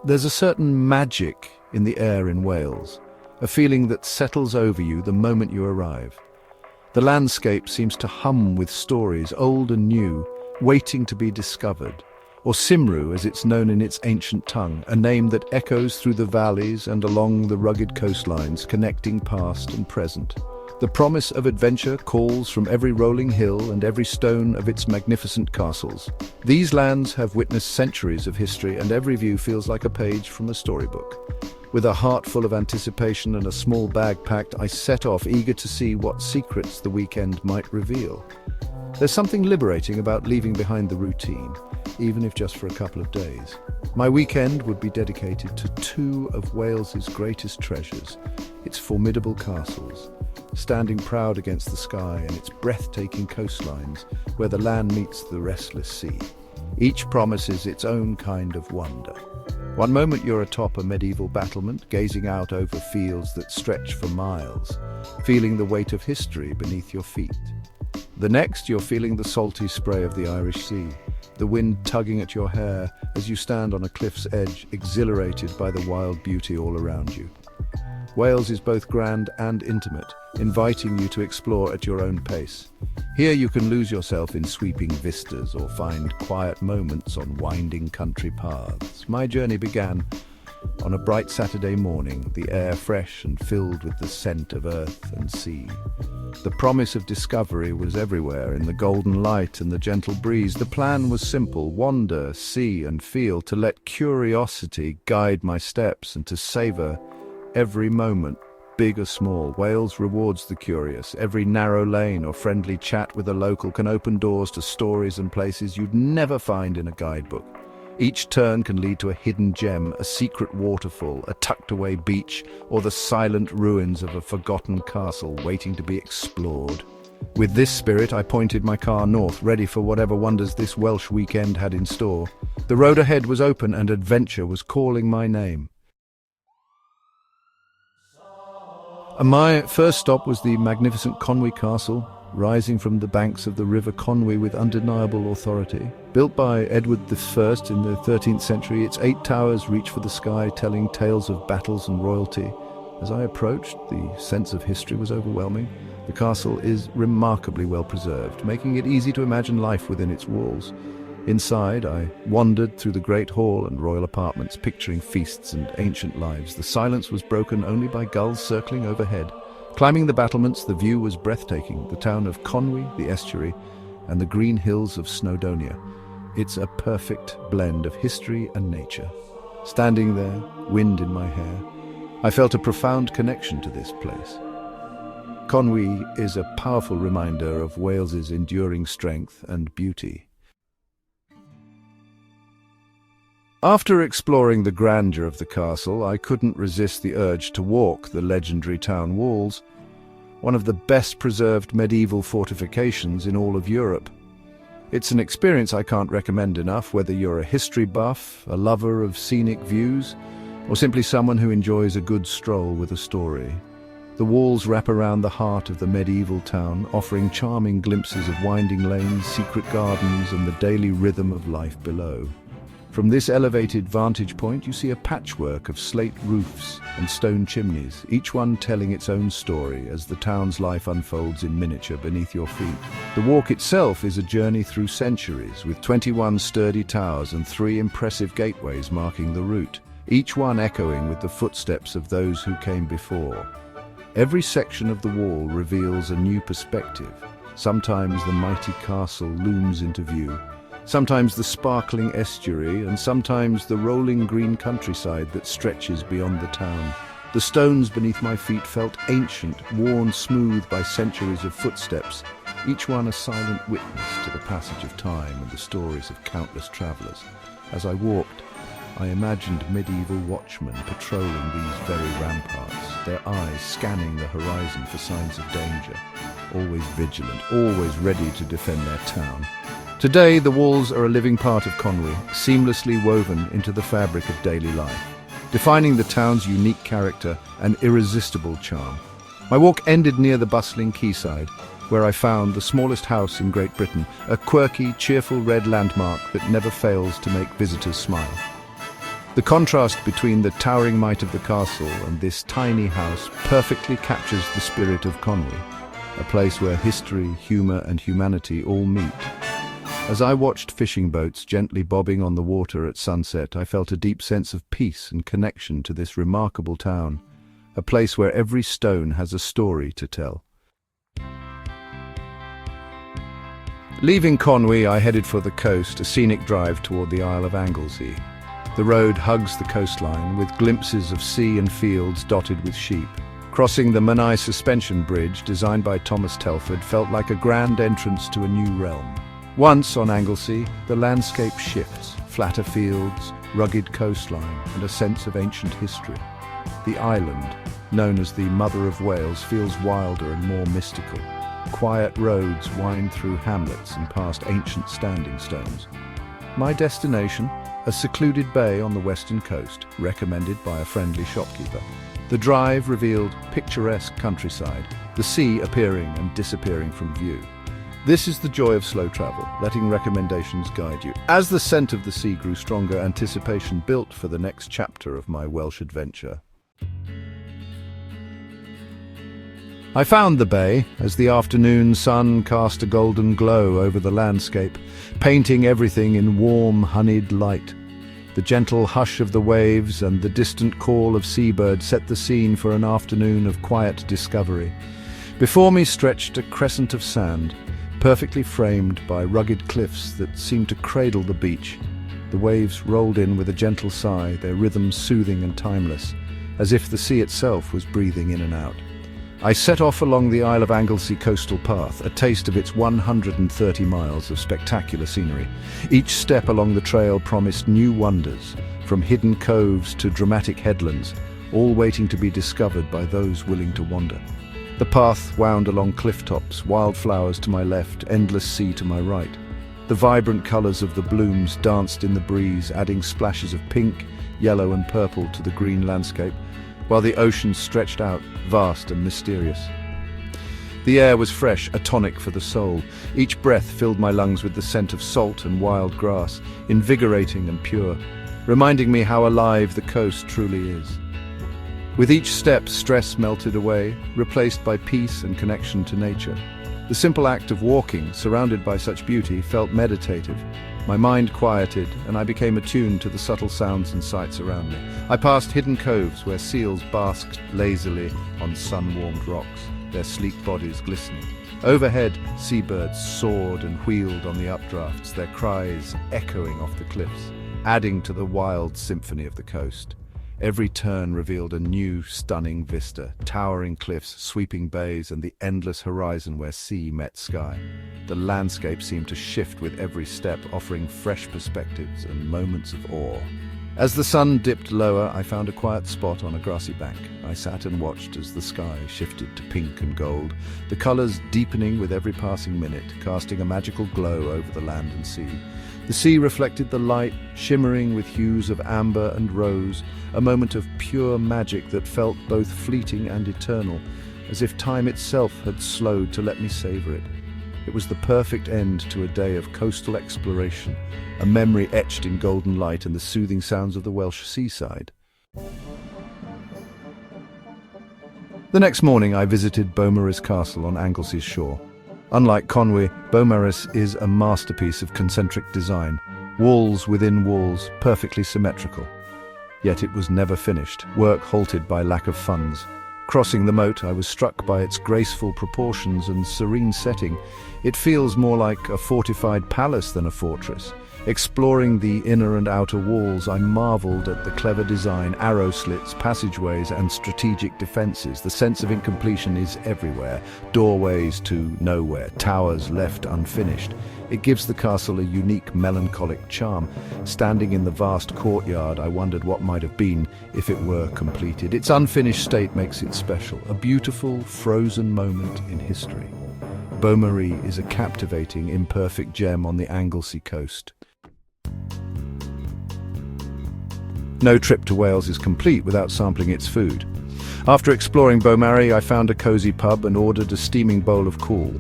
There's a certain magic in the air in Wales, a feeling that settles over you the moment you arrive. The landscape seems to hum with stories, old and new, waiting to be discovered. Or Cymru, as it's known in its ancient tongue, a name that echoes through the valleys and along the rugged coastlines, connecting past and present. The promise of adventure calls from every rolling hill and every stone of its magnificent castles. These lands have witnessed centuries of history, and every view feels like a page from a storybook. With a heart full of anticipation and a small bag packed, I set off, eager to see what secrets the weekend might reveal. There's something liberating about leaving behind the routine, even if just for a couple of days. My weekend would be dedicated to two of Wales's greatest treasures, its formidable castles, standing proud against the sky, and its breathtaking coastlines where the land meets the restless sea. Each promises its own kind of wonder. One moment you're atop a medieval battlement, gazing out over fields that stretch for miles, feeling the weight of history beneath your feet. The next, you're feeling the salty spray of the Irish Sea, the wind tugging at your hair as you stand on a cliff's edge, exhilarated by the wild beauty all around you. Wales is both grand and intimate, inviting you to explore at your own pace. Here you can lose yourself in sweeping vistas or find quiet moments on winding country paths. My journey began on a bright Saturday morning, the air fresh and filled with the scent of earth and sea. The promise of discovery was everywhere in the golden light and the gentle breeze. The plan was simple: wander, see and feel, to let curiosity guide my steps and to savor every moment, big or small. Wales rewards the curious. Every narrow lane or friendly chat with a local can open doors to stories and places you'd never find in a guidebook. Each turn can lead to a hidden gem, a secret waterfall, a tucked-away beach, or the silent ruins of a forgotten castle waiting to be explored. With this spirit, I pointed my car north, ready for whatever wonders this Welsh weekend had in store. The road ahead was open and adventure was calling my name. My first stop was the magnificent Conwy Castle, rising from the banks of the River Conwy with undeniable authority. Built by Edward I in the 13th century, its 8 towers reach for the sky, telling tales of battles and royalty. As I approached, the sense of history was overwhelming. The castle is remarkably well preserved, making it easy to imagine life within its walls. Inside, I wandered through the great hall and royal apartments, picturing feasts and ancient lives. The silence was broken only by gulls circling overhead. Climbing the battlements, the view was breathtaking. The town of Conwy, the estuary, and the green hills of Snowdonia. It's a perfect blend of history and nature. Standing there, wind in my hair, I felt a profound connection to this place. Conwy is a powerful reminder of Wales's enduring strength and beauty. After exploring the grandeur of the castle, I couldn't resist the urge to walk the legendary town walls, one of the best preserved medieval fortifications in all of Europe. It's an experience I can't recommend enough, whether you're a history buff, a lover of scenic views, or simply someone who enjoys a good stroll with a story. The walls wrap around the heart of the medieval town, offering charming glimpses of winding lanes, secret gardens, and the daily rhythm of life below. From this elevated vantage point, you see a patchwork of slate roofs and stone chimneys, each one telling its own story as the town's life unfolds in miniature beneath your feet. The walk itself is a journey through centuries, with 21 sturdy towers and 3 impressive gateways marking the route, each one echoing with the footsteps of those who came before. Every section of the wall reveals a new perspective. Sometimes the mighty castle looms into view, sometimes the sparkling estuary, and sometimes the rolling green countryside that stretches beyond the town. The stones beneath my feet felt ancient, worn smooth by centuries of footsteps, each one a silent witness to the passage of time and the stories of countless travelers. As I walked, I imagined medieval watchmen patrolling these very ramparts, their eyes scanning the horizon for signs of danger, always vigilant, always ready to defend their town. Today, the walls are a living part of Conwy, seamlessly woven into the fabric of daily life, defining the town's unique character and irresistible charm. My walk ended near the bustling quayside, where I found the smallest house in Great Britain, a quirky, cheerful red landmark that never fails to make visitors smile. The contrast between the towering might of the castle and this tiny house perfectly captures the spirit of Conwy, a place where history, humor, and humanity all meet. As I watched fishing boats gently bobbing on the water at sunset, I felt a deep sense of peace and connection to this remarkable town, a place where every stone has a story to tell. Leaving Conwy, I headed for the coast, a scenic drive toward the Isle of Anglesey. The road hugs the coastline, with glimpses of sea and fields dotted with sheep. Crossing the Menai Suspension Bridge, designed by Thomas Telford, felt like a grand entrance to a new realm. Once on Anglesey, the landscape shifts, flatter fields, rugged coastline, and a sense of ancient history. The island, known as the Mother of Wales, feels wilder and more mystical. Quiet roads wind through hamlets and past ancient standing stones. My destination, a secluded bay on the western coast, recommended by a friendly shopkeeper. The drive revealed picturesque countryside, the sea appearing and disappearing from view. This is the joy of slow travel, letting recommendations guide you. As the scent of the sea grew stronger, anticipation built for the next chapter of my Welsh adventure. I found the bay as the afternoon sun cast a golden glow over the landscape, painting everything in warm, honeyed light. The gentle hush of the waves and the distant call of seabirds set the scene for an afternoon of quiet discovery. Before me stretched a crescent of sand, perfectly framed by rugged cliffs that seemed to cradle the beach. The waves rolled in with a gentle sigh, their rhythm soothing and timeless, as if the sea itself was breathing in and out. I set off along the Isle of Anglesey coastal path, a taste of its 130 miles of spectacular scenery. Each step along the trail promised new wonders, from hidden coves to dramatic headlands, all waiting to be discovered by those willing to wander. The path wound along cliff tops, wildflowers to my left, endless sea to my right. The vibrant colors of the blooms danced in the breeze, adding splashes of pink, yellow and purple to the green landscape, while the ocean stretched out, vast and mysterious. The air was fresh, a tonic for the soul. Each breath filled my lungs with the scent of salt and wild grass, invigorating and pure, reminding me how alive the coast truly is. With each step, stress melted away, replaced by peace and connection to nature. The simple act of walking, surrounded by such beauty, felt meditative. My mind quieted, and I became attuned to the subtle sounds and sights around me. I passed hidden coves where seals basked lazily on sun-warmed rocks, their sleek bodies glistening. Overhead, seabirds soared and wheeled on the updrafts, their cries echoing off the cliffs, adding to the wild symphony of the coast. Every turn revealed a new, stunning vista, towering cliffs, sweeping bays, and the endless horizon where sea met sky. The landscape seemed to shift with every step, offering fresh perspectives and moments of awe. As the sun dipped lower, I found a quiet spot on a grassy bank. I sat and watched as the sky shifted to pink and gold, the colors deepening with every passing minute, casting a magical glow over the land and sea. The sea reflected the light, shimmering with hues of amber and rose, a moment of pure magic that felt both fleeting and eternal, as if time itself had slowed to let me savor it. It was the perfect end to a day of coastal exploration, a memory etched in golden light and the soothing sounds of the Welsh seaside. The next morning I visited Beaumaris Castle on Anglesey's shore. Unlike Conwy, Beaumaris is a masterpiece of concentric design, walls within walls, perfectly symmetrical. Yet it was never finished, work halted by lack of funds. Crossing the moat, I was struck by its graceful proportions and serene setting. It feels more like a fortified palace than a fortress. Exploring the inner and outer walls, I marveled at the clever design, arrow slits, passageways, and strategic defenses. The sense of incompletion is everywhere. Doorways to nowhere, towers left unfinished. It gives the castle a unique, melancholic charm. Standing in the vast courtyard, I wondered what might have been if it were completed. Its unfinished state makes it special, a beautiful, frozen moment in history. Beaumaris is a captivating, imperfect gem on the Anglesey coast. No trip to Wales is complete without sampling its food. After exploring Beaumaris, I found a cosy pub and ordered a steaming bowl of cawl,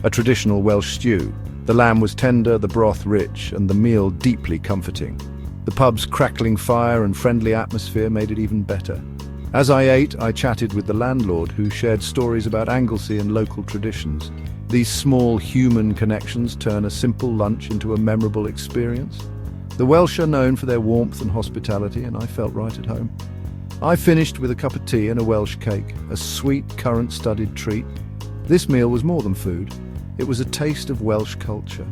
a traditional Welsh stew. The lamb was tender, the broth rich, and the meal deeply comforting. The pub's crackling fire and friendly atmosphere made it even better. As I ate, I chatted with the landlord, who shared stories about Anglesey and local traditions. These small human connections turn a simple lunch into a memorable experience. The Welsh are known for their warmth and hospitality, and I felt right at home. I finished with a cup of tea and a Welsh cake, a sweet currant-studded treat. This meal was more than food. It was a taste of Welsh culture.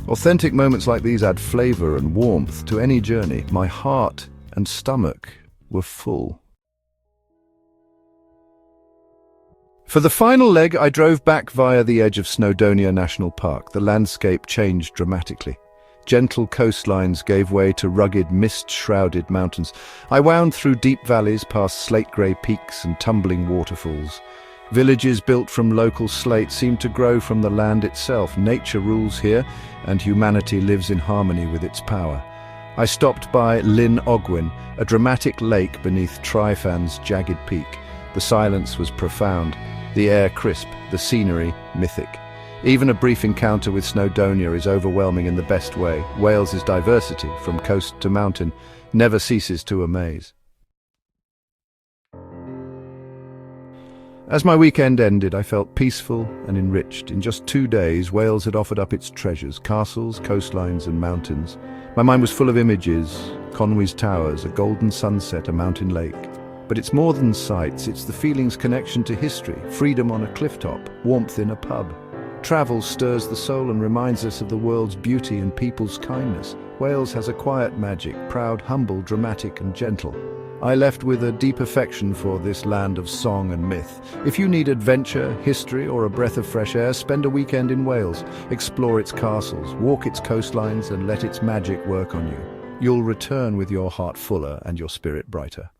Authentic moments like these add flavour and warmth to any journey. My heart and stomach were full. For the final leg, I drove back via the edge of Snowdonia National Park. The landscape changed dramatically. Gentle coastlines gave way to rugged, mist-shrouded mountains. I wound through deep valleys past slate-grey peaks and tumbling waterfalls. Villages built from local slate seem to grow from the land itself. Nature rules here, and humanity lives in harmony with its power. I stopped by Llyn Ogwen, a dramatic lake beneath Tryfan's jagged peak. The silence was profound, the air crisp, the scenery mythic. Even a brief encounter with Snowdonia is overwhelming in the best way. Wales's diversity, from coast to mountain, never ceases to amaze. As my weekend ended, I felt peaceful and enriched. In just 2 days, Wales had offered up its treasures: castles, coastlines and mountains. My mind was full of images: Conwy's towers, a golden sunset, a mountain lake. But it's more than sights, it's the feeling's connection to history, freedom on a clifftop, warmth in a pub. Travel stirs the soul and reminds us of the world's beauty and people's kindness. Wales has a quiet magic, proud, humble, dramatic and gentle. I left with a deep affection for this land of song and myth. If you need adventure, history or a breath of fresh air, spend a weekend in Wales. Explore its castles, walk its coastlines and let its magic work on you. You'll return with your heart fuller and your spirit brighter.